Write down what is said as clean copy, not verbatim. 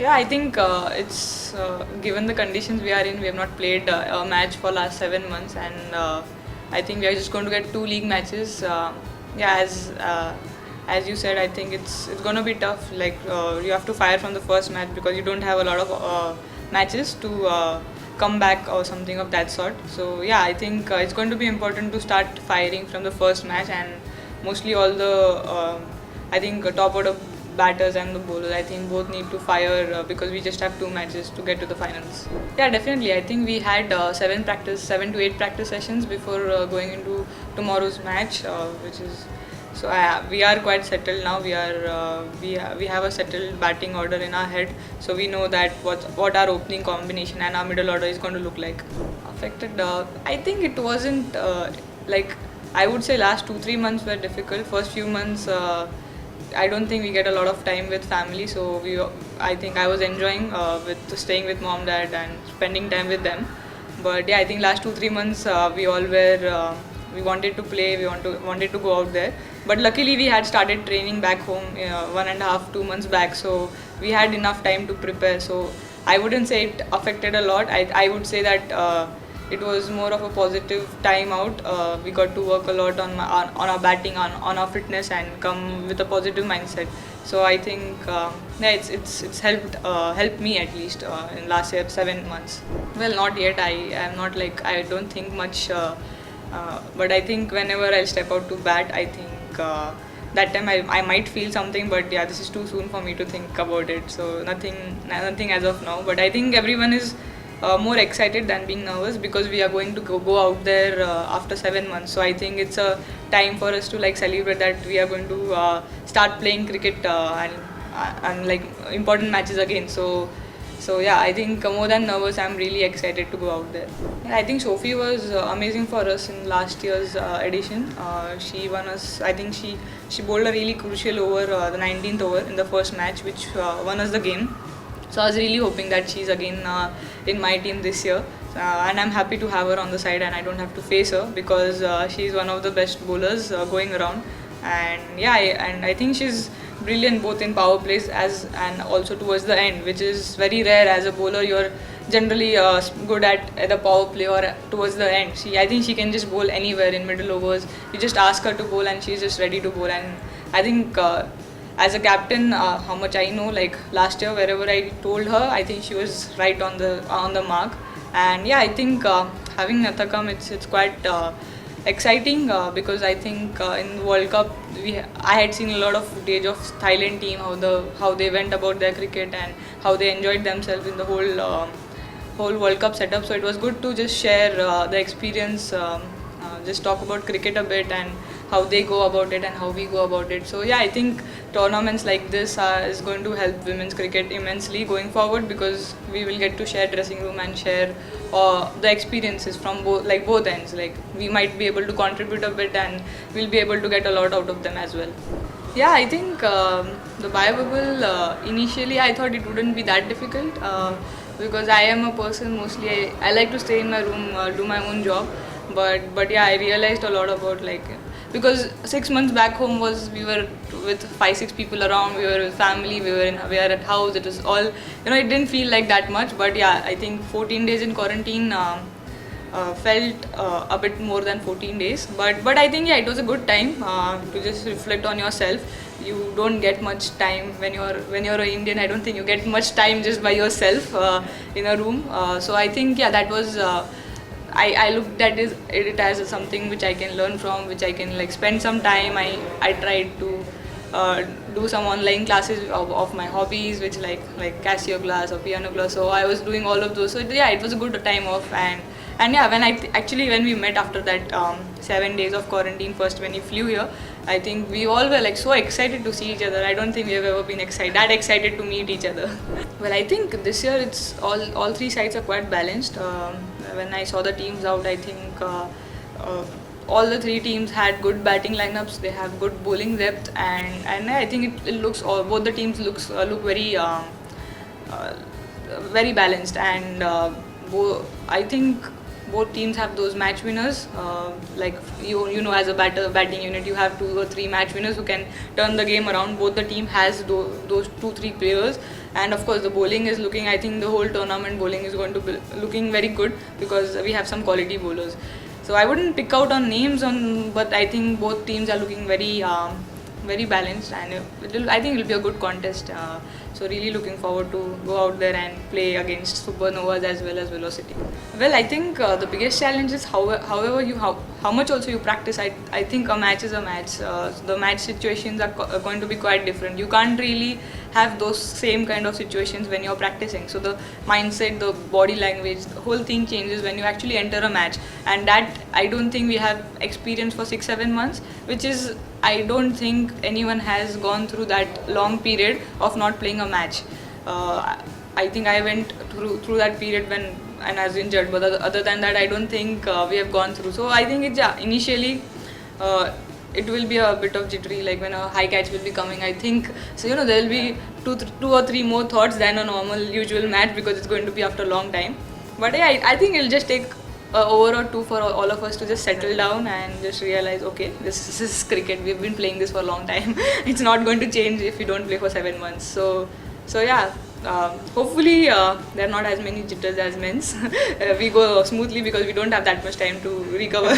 Yeah, I think it's given the conditions we are in, we have not played a match for last 7 months, and I think we are just going to get two league matches. Yeah, as you said, I think it's going to be tough. Like you have to fire from the first match because you don't have a lot of matches to come back or something of that sort. So yeah, I think it's going to be important to start firing from the first match, and mostly all the I think top order batters and the bowlers, I think both need to fire because we just have two matches to get to the finals. Yeah, definitely. I think we had 7 to 8 practice sessions before going into tomorrow's match, which is so we are quite settled now. We have a settled batting order in our head, so we know that what our opening combination and our middle order is going to look like. Affected. I think it wasn't like I would say last 2-3 months were difficult. First few months. I don't think we get a lot of time with family, so I think I was enjoying with staying with mom, dad, and spending time with them. But yeah, I think last 2-3 months we all were we wanted to play, wanted to go out there. But luckily we had started training back home 1.5-2 months back, so we had enough time to prepare. So I wouldn't say it affected a lot. I would say that. It was more of a positive time out. We got to work a lot on our batting, on our fitness, and come with a positive mindset. So I think yeah, it's helped me at least in last year 7 months. Well, not yet. I am not like I don't think much, but I think whenever I step out to bat, I think. That time I might feel something, but yeah, this is too soon for me to think about it. So nothing as of now. But I think everyone is more excited than being nervous because we are going to go out there after 7 months. So I think it's a time for us to like celebrate that we are going to start playing cricket and like important matches again. So yeah, I think more than nervous, I'm really excited to go out there. Yeah, I think Sophie was amazing for us in last year's edition. She won us. I think she bowled a really crucial over the 19th over in the first match, which won us the game. So I was really hoping that she's again in my team this year, and I'm happy to have her on the side, and I don't have to face her because she's one of the best bowlers going around. And yeah, and I think she's brilliant both in power plays as and also towards the end, which is very rare as a bowler. You're generally good at the power play or towards the end. I think she can just bowl anywhere in middle overs. You just ask her to bowl and she's just ready to bowl. And I think as a captain, how much I know, like last year wherever I told her, I think she was right on the mark. And yeah, I think having Natha come, it's quite exciting because I think in World Cup I had seen a lot of footage of Thailand team, how they went about their cricket and how they enjoyed themselves in the whole World Cup setup. So it was good to just share the experience, just talk about cricket a bit and how they go about it and how we go about it. So yeah, I think tournaments like this is going to help women's cricket immensely going forward because we will get to share dressing room and share the experiences from both ends. Like we might be able to contribute a bit and we'll be able to get a lot out of them as well. Yeah, I think the biobubble initially I thought it wouldn't be that difficult because I am a person mostly I like to stay in my room, do my own job. But yeah, I realized a lot about like because 6 months back home was we were with 5-6 people around, we were with family, we were at house. It was all it didn't feel like that much. But yeah, I think 14 days in quarantine. Felt a bit more than 14 days, but I think yeah, it was a good time to just reflect on yourself. You don't get much time when you're an Indian. I don't think you get much time just by yourself in a room. So I think yeah, that was. I looked at it as something which I can learn from, which I can like spend some time. I tried to do some online classes of my hobbies, which like Casio class or piano class. So I was doing all of those. So yeah, it was a good time off. And yeah, when we met after that 7 days of quarantine, first when he flew here, I think we all were like so excited to see each other. I don't think we've ever been that excited to meet each other. Well, I think this year it's all three sides are quite balanced. When I saw the teams out, I think all the three teams had good batting lineups. They have good bowling depth, and I think it looks both the teams look very very balanced. And I think both teams have those match winners. Like as a batting unit, you have 2 or 3 match winners who can turn the game around. Both the team has those 2-3 players, and of course the bowling is looking, I think the whole tournament bowling is going to be looking very good because we have some quality bowlers. So I wouldn't pick out on names on, but I think both teams are looking very balanced, and I think it will be a good contest. So really looking forward to go out there and play against Supernovas as well as Velocity. Well, I think the biggest challenge is how much also you practice. I think a match is a match. The match situations are going to be quite different. You can't really have those same kind of situations when you're practicing. So the mindset, the body language, the whole thing changes when you actually enter a match, and that I don't think we have experience for 6-7 months, which is, I don't think anyone has gone through that long period of not playing a match. I think I went through that period when and I was injured, but other than that, I don't think we have gone through. So I think initially it will be a bit of jittery, like when a high catch will be coming. I think so. There will be two or three more thoughts than a normal usual match because it's going to be after a long time. But yeah, I think it'll just take over or two for all of us to just settle down and just realize, okay, this is cricket. We've been playing this for a long time. It's not going to change if we don't play for 7 months. So yeah. Hopefully there are not as many jitters as men's. We go smoothly because we don't have that much time to recover.